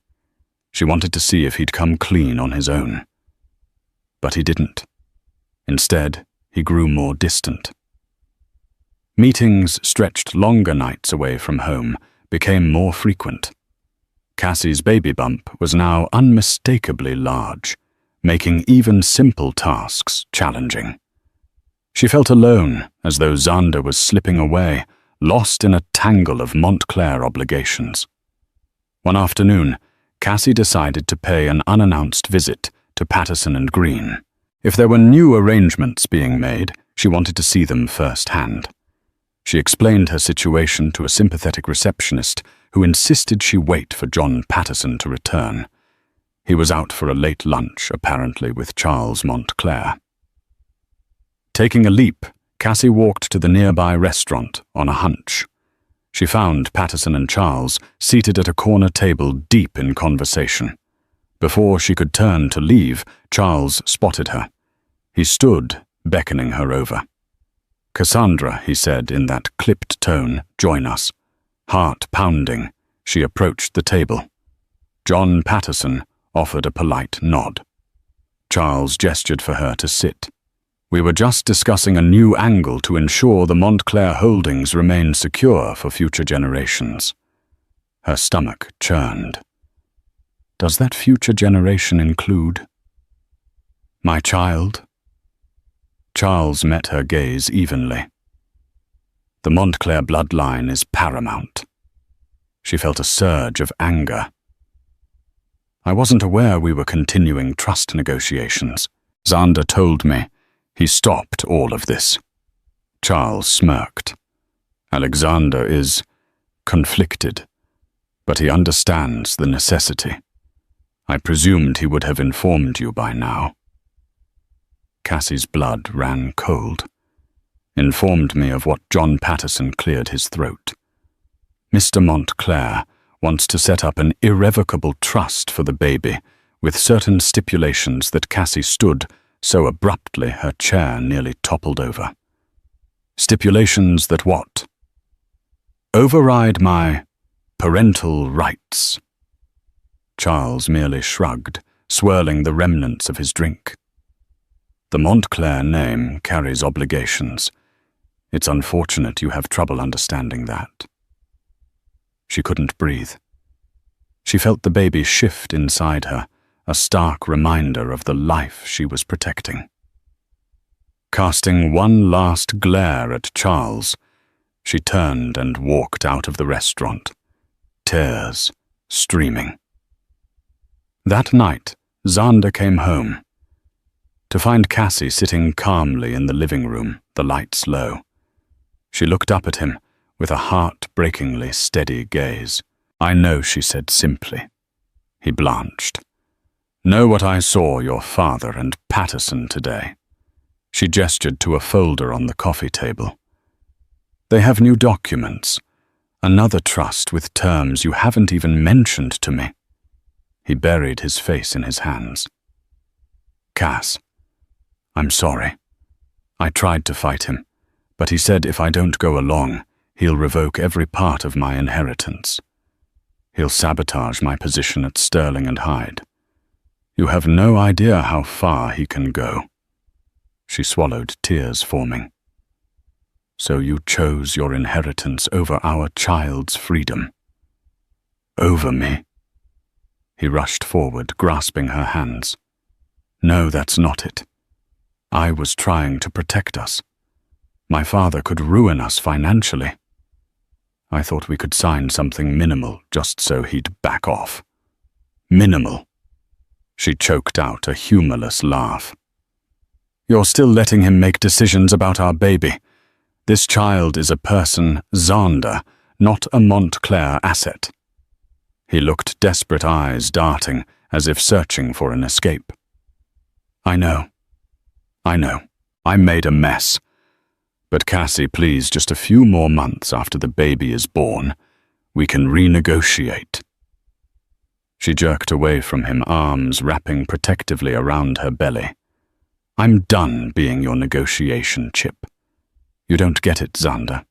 S1: She wanted to see if he'd come clean on his own. But he didn't. Instead, he grew more distant. Meetings stretched longer nights away from home became more frequent. Cassie's baby bump was now unmistakably large, making even simple tasks challenging. She felt alone, as though Xander was slipping away, lost in a tangle of Montclair obligations. One afternoon, Cassie decided to pay an unannounced visit to Patterson and Green. If there were new arrangements being made, she wanted to see them firsthand. She explained her situation to a sympathetic receptionist who insisted she wait for John Patterson to return. He was out for a late lunch, apparently with Charles Montclair. Taking a leap, Cassie walked to the nearby restaurant on a hunch. She found Patterson and Charles seated at a corner table deep in conversation. Before she could turn to leave, Charles spotted her. He stood, beckoning her over. Cassandra, he said in that clipped tone, join us. Heart pounding, she approached the table. John Patterson offered a polite nod. Charles gestured for her to sit. We were just discussing a new angle to ensure the Montclair holdings remain secure for future generations. Her stomach churned. Does that future generation include my child? Charles met her gaze evenly. The Montclair bloodline is paramount. She felt a surge of anger. I wasn't aware we were continuing trust negotiations. Xander told me he stopped all of this. Charles smirked. Alexander is conflicted, but he understands the necessity. I presumed he would have informed you by now. Cassie's blood ran cold. Informed me of what John Patterson cleared his throat. Mr. Montclair wants to set up an irrevocable trust for the baby with certain stipulations that Cassie stood so abruptly her chair nearly toppled over. Stipulations that what? Override my parental rights. Charles merely shrugged, swirling the remnants of his drink. The Montclair name carries obligations. It's unfortunate you have trouble understanding that. She couldn't breathe. She felt the baby shift inside her, a stark reminder of the life she was protecting. Casting one last glare at Charles, she turned and walked out of the restaurant, tears streaming. That night, Xander came home. To find Cassie sitting calmly in the living room, the lights low. She looked up at him with a heart-breakingly steady gaze. "I know," she said simply. He blanched. "Know what I saw your father and Patterson today?" She gestured to a folder on the coffee table. "They have new documents. Another trust with terms you haven't even mentioned to me." He buried his face in his hands. "Cass, I'm sorry. I tried to fight him, but he said if I don't go along, he'll revoke every part of my inheritance. He'll sabotage my position at Sterling and Hyde. You have no idea how far he can go." She swallowed, tears forming. "So you chose your inheritance over our child's freedom. Over me." He rushed forward, grasping her hands. "No, that's not it. I was trying to protect us. My father could ruin us financially. I thought we could sign something minimal just so he'd back off." "Minimal?" She choked out a humorless laugh. "You're still letting him make decisions about our baby. This child is a person, Xander, not a Montclair asset." He looked, desperate eyes darting, as if searching for an escape. I know. I made a mess. But Cassie, please, just a few more months after the baby is born, we can renegotiate." She jerked away from him, arms wrapping protectively around her belly. "I'm done being your negotiation chip. You don't get it, Xander.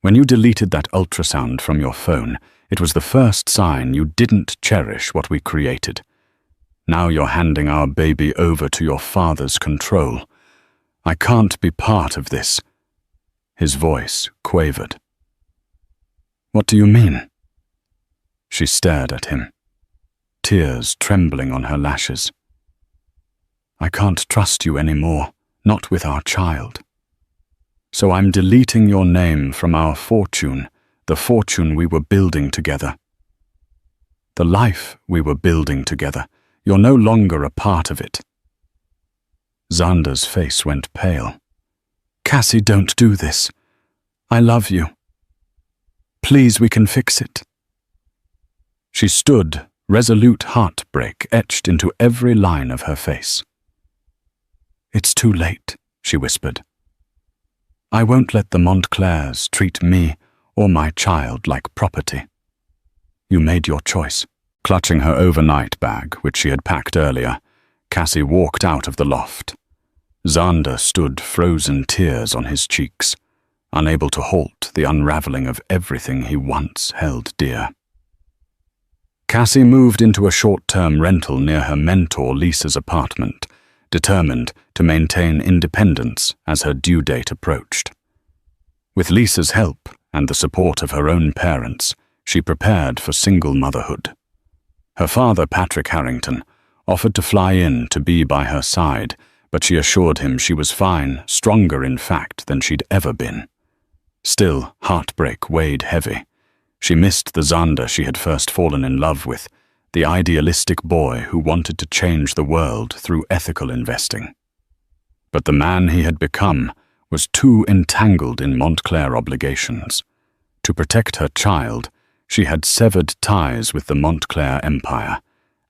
S1: When you deleted that ultrasound from your phone, it was the first sign you didn't cherish what we created. Now you're handing our baby over to your father's control. I can't be part of this." His voice quavered. "What do you mean?" She stared at him, tears trembling on her lashes. "I can't trust you anymore, not with our child. So I'm deleting your name from our fortune, the fortune we were building together. The life we were building together. You're no longer a part of it." Xander's face went pale. "Cassie, don't do this. I love you. Please, we can fix it." She stood, resolute heartbreak etched into every line of her face. "It's too late," she whispered. "I won't let the Montclairs treat me or my child like property. You made your choice." Clutching her overnight bag, which she had packed earlier, Cassie walked out of the loft. Xander stood, frozen tears on his cheeks, unable to halt the unraveling of everything he once held dear. Cassie moved into a short-term rental near her mentor Lisa's apartment, determined to maintain independence as her due date approached. With Lisa's help and the support of her own parents, she prepared for single motherhood. Her father, Patrick Harrington, offered to fly in to be by her side, but she assured him she was fine, stronger in fact than she'd ever been. Still, heartbreak weighed heavy. She missed the Xander she had first fallen in love with, the idealistic boy who wanted to change the world through ethical investing. But the man he had become was too entangled in Montclair obligations. To protect her child, she had severed ties with the Montclair empire,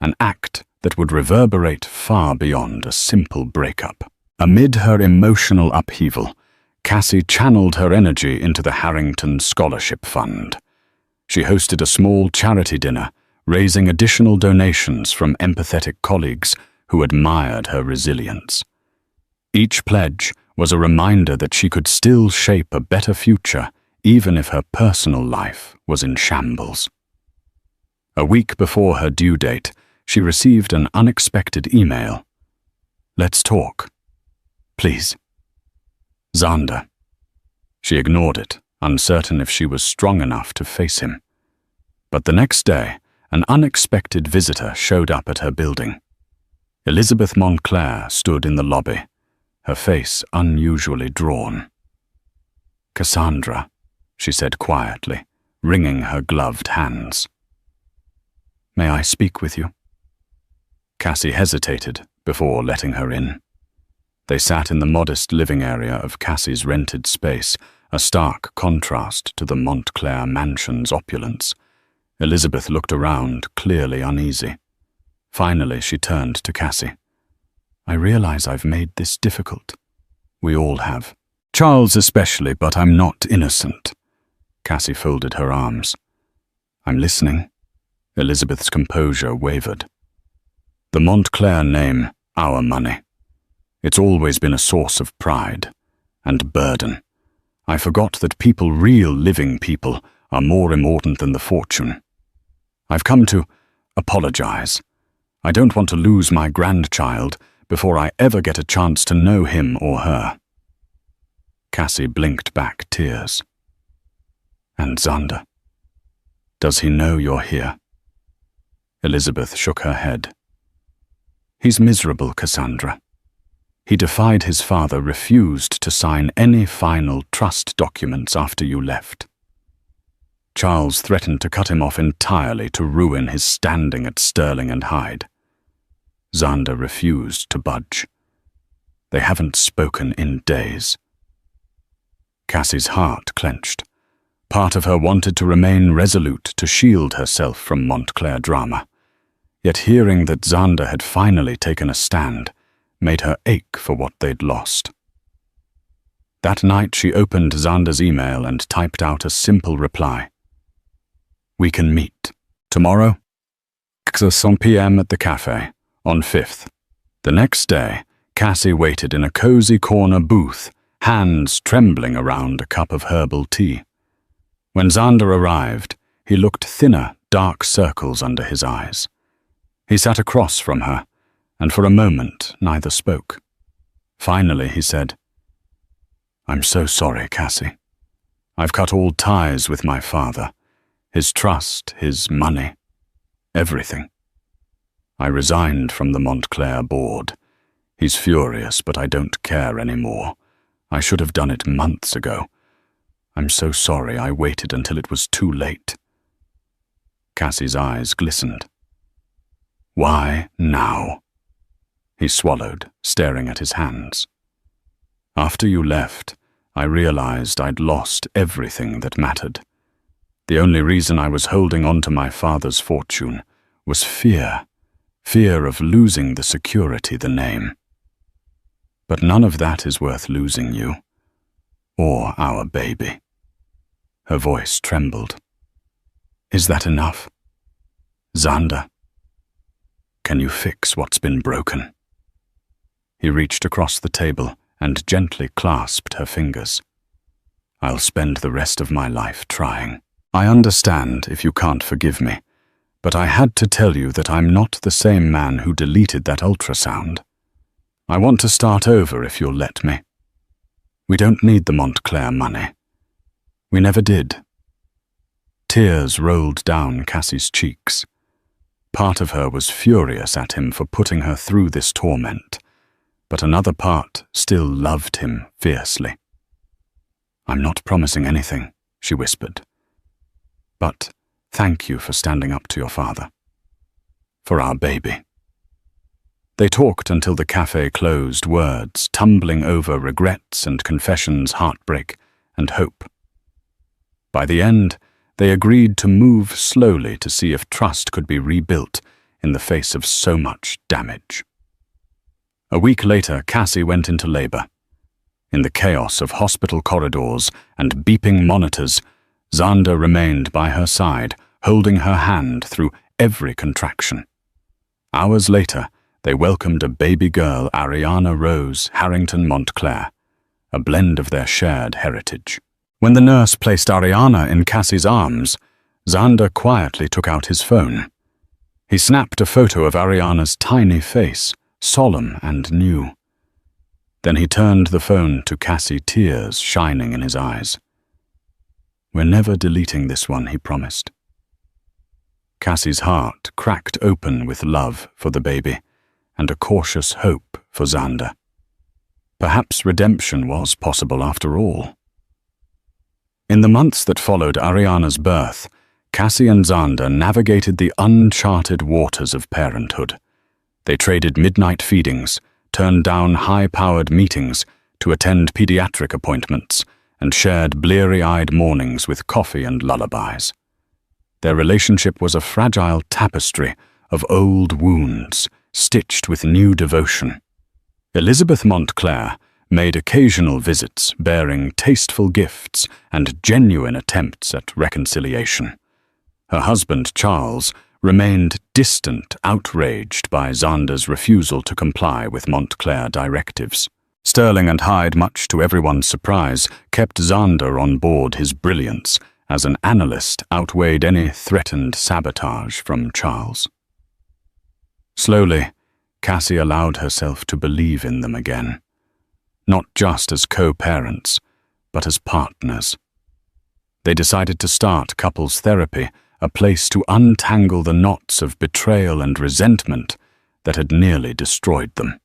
S1: an act that would reverberate far beyond a simple breakup. Amid her emotional upheaval, Cassie channeled her energy into the Harrington Scholarship Fund. She hosted a small charity dinner, raising additional donations from empathetic colleagues who admired her resilience. Each pledge was a reminder that she could still shape a better future even if her personal life was in shambles. A week before her due date, she received an unexpected email. "Let's talk. Please. Xander." She ignored it, uncertain if she was strong enough to face him. But the next day, an unexpected visitor showed up at her building. Elizabeth Montclair stood in the lobby, her face unusually drawn. "Cassandra," she said quietly, wringing her gloved hands. "May I speak with you?" Cassie hesitated before letting her in. They sat in the modest living area of Cassie's rented space, a stark contrast to the Montclair mansion's opulence. Elizabeth looked around, clearly uneasy. Finally, she turned to Cassie. "I realize I've made this difficult. We all have. Charles especially, but I'm not innocent." Cassie folded her arms. "I'm listening." Elizabeth's composure wavered. "The Montclair name, our money. It's always been a source of pride and burden. I forgot that people, real living people, are more important than the fortune. I've come to apologize. I don't want to lose my grandchild before I ever get a chance to know him or her." Cassie blinked back tears. "And Xander? Does he know you're here?" Elizabeth shook her head. "He's miserable, Cassandra. He defied his father, refused to sign any final trust documents after you left. Charles threatened to cut him off entirely to ruin his standing at Sterling and Hyde. Xander refused to budge. They haven't spoken in days." Cassie's heart clenched. Part of her wanted to remain resolute to shield herself from Montclair drama. Yet hearing that Xander had finally taken a stand made her ache for what they'd lost. That night she opened Xander's email and typed out a simple reply. "We can meet. Tomorrow? 6 p.m. at the cafe, on 5th. The next day, Cassie waited in a cozy corner booth, hands trembling around a cup of herbal tea. When Xander arrived, he looked thinner, dark circles under his eyes. He sat across from her, and for a moment neither spoke. Finally he said, "I'm so sorry, Cassie. I've cut all ties with my father, his trust, his money, everything. I resigned from the Montclair board. He's furious, but I don't care anymore. I should have done it months ago. I'm so sorry I waited until it was too late." Cassie's eyes glistened. "Why now?" He swallowed, staring at his hands. "After you left, I realized I'd lost everything that mattered. The only reason I was holding on to my father's fortune was fear of losing the security, the name. But none of that is worth losing you, or our baby." Her voice trembled. "Is that enough? Xander, can you fix what's been broken?" He reached across the table and gently clasped her fingers. "I'll spend the rest of my life trying. I understand if you can't forgive me, but I had to tell you that I'm not the same man who deleted that ultrasound. I want to start over if you'll let me. We don't need the Montclair money. We never did." Tears rolled down Cassie's cheeks. Part of her was furious at him for putting her through this torment, but another part still loved him fiercely. "I'm not promising anything," she whispered. "But thank you for standing up to your father. For our baby." They talked until the cafe closed, words tumbling over regrets and confessions, heartbreak and hope. By the end, they agreed to move slowly to see if trust could be rebuilt in the face of so much damage. A week later, Cassie went into labor. In the chaos of hospital corridors and beeping monitors, Xander remained by her side, holding her hand through every contraction. Hours later, they welcomed a baby girl, Ariana Rose Harrington Montclair, a blend of their shared heritage. When the nurse placed Ariana in Cassie's arms, Xander quietly took out his phone. He snapped a photo of Ariana's tiny face, solemn and new. Then he turned the phone to Cassie, tears shining in his eyes. "We're never deleting this one," he promised. Cassie's heart cracked open with love for the baby and a cautious hope for Xander. Perhaps redemption was possible after all. In the months that followed Ariana's birth, Cassie and Xander navigated the uncharted waters of parenthood. They traded midnight feedings, turned down high-powered meetings to attend pediatric appointments, and shared bleary-eyed mornings with coffee and lullabies. Their relationship was a fragile tapestry of old wounds, stitched with new devotion. Elizabeth Montclair made occasional visits bearing tasteful gifts and genuine attempts at reconciliation. Her husband, Charles, remained distant, outraged by Xander's refusal to comply with Montclair directives. Sterling and Hyde, much to everyone's surprise, kept Xander on board his brilliance as an analyst outweighed any threatened sabotage from Charles. Slowly, Cassie allowed herself to believe in them again, not just as co-parents, but as partners. They decided to start couples therapy, a place to untangle the knots of betrayal and resentment that had nearly destroyed them.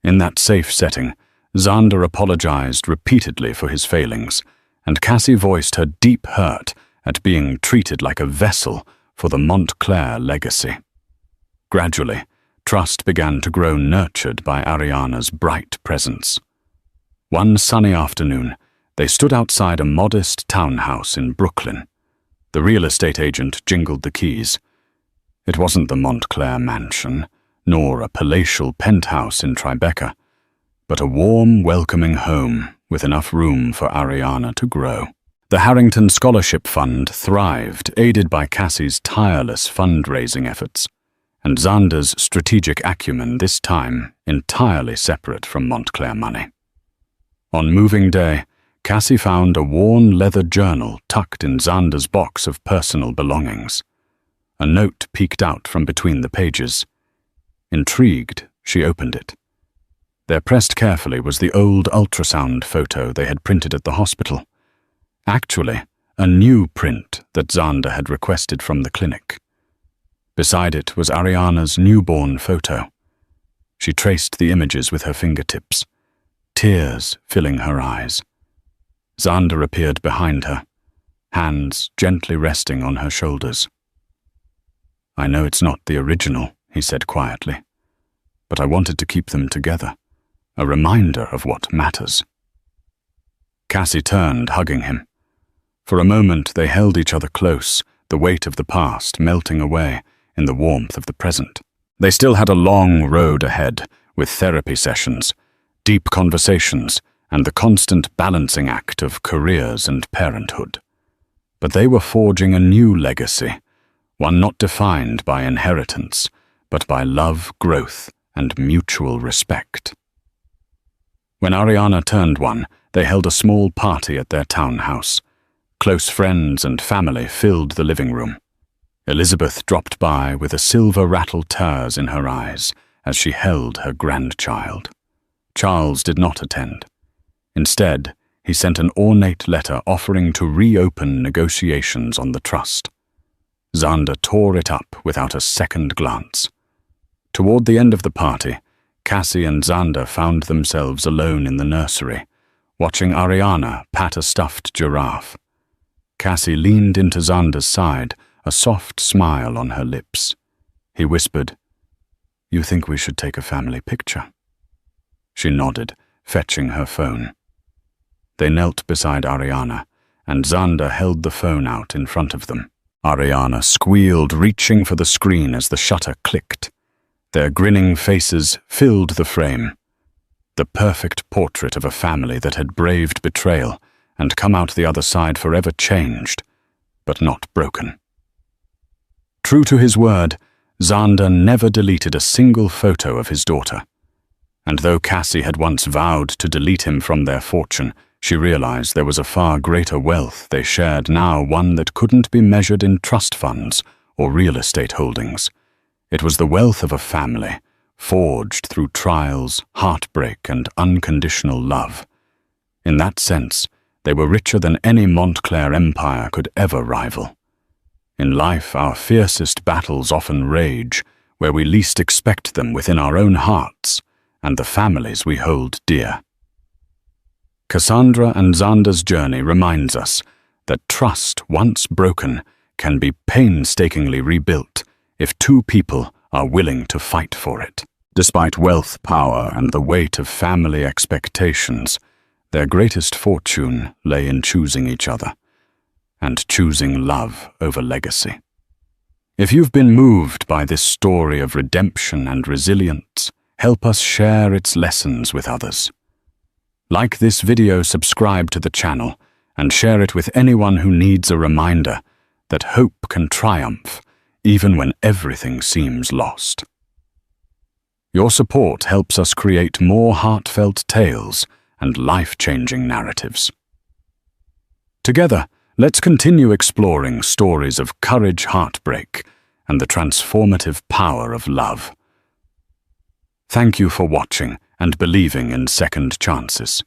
S1: In that safe setting, Xander apologized repeatedly for his failings, and Cassie voiced her deep hurt at being treated like a vessel for the Montclair legacy. Gradually, trust began to grow, nurtured by Ariana's bright presence. One sunny afternoon, they stood outside a modest townhouse in Brooklyn. The real estate agent jingled the keys. It wasn't the Montclair mansion, nor a palatial penthouse in Tribeca, but a warm, welcoming home with enough room for Ariana to grow. The Harrington Scholarship Fund thrived, aided by Cassie's tireless fundraising efforts, and Xander's strategic acumen, this time entirely separate from Montclair money. On moving day, Cassie found a worn leather journal tucked in Xander's box of personal belongings. A note peeked out from between the pages. Intrigued, she opened it. There, pressed carefully, was the old ultrasound photo they had printed at the hospital. Actually, a new print that Xander had requested from the clinic. Beside it was Ariana's newborn photo. She traced the images with her fingertips, tears filling her eyes. Xander appeared behind her, hands gently resting on her shoulders. "I know it's not the original," he said quietly, "but I wanted to keep them together, a reminder of what matters." Cassie turned, hugging him. For a moment they held each other close, the weight of the past melting away in the warmth of the present. They still had a long road ahead, with therapy sessions, deep conversations, and the constant balancing act of careers and parenthood. But they were forging a new legacy, one not defined by inheritance, but by love, growth, and mutual respect. When Ariana turned one, they held a small party at their townhouse. Close friends and family filled the living room. Elizabeth dropped by with a silver rattle-tears in her eyes as she held her grandchild. Charles did not attend. Instead, he sent an ornate letter offering to reopen negotiations on the trust. Xander tore it up without a second glance. Toward the end of the party, Cassie and Xander found themselves alone in the nursery, watching Ariana pat a stuffed giraffe. Cassie leaned into Xander's side, a soft smile on her lips. He whispered, "You think we should take a family picture?" She nodded, fetching her phone. They knelt beside Ariana, and Xander held the phone out in front of them. Ariana squealed, reaching for the screen as the shutter clicked. Their grinning faces filled the frame. The perfect portrait of a family that had braved betrayal and come out the other side forever changed, but not broken. True to his word, Xander never deleted a single photo of his daughter. And though Cassie had once vowed to delete him from their fortune, she realized there was a far greater wealth they shared now, one that couldn't be measured in trust funds or real estate holdings. It was the wealth of a family, forged through trials, heartbreak, and unconditional love. In that sense, they were richer than any Montclair empire could ever rival. In life, our fiercest battles often rage where we least expect them, within our own hearts and the families we hold dear. Cassandra and Xander's journey reminds us that trust, once broken, can be painstakingly rebuilt if two people are willing to fight for it. Despite wealth, power, and the weight of family expectations, their greatest fortune lay in choosing each other, and choosing love over legacy. If you've been moved by this story of redemption and resilience, help us share its lessons with others. Like this video, subscribe to the channel, and share it with anyone who needs a reminder that hope can triumph even when everything seems lost. Your support helps us create more heartfelt tales and life-changing narratives. Together, let's continue exploring stories of courage, heartbreak, and the transformative power of love. Thank you for watching and believing in second chances.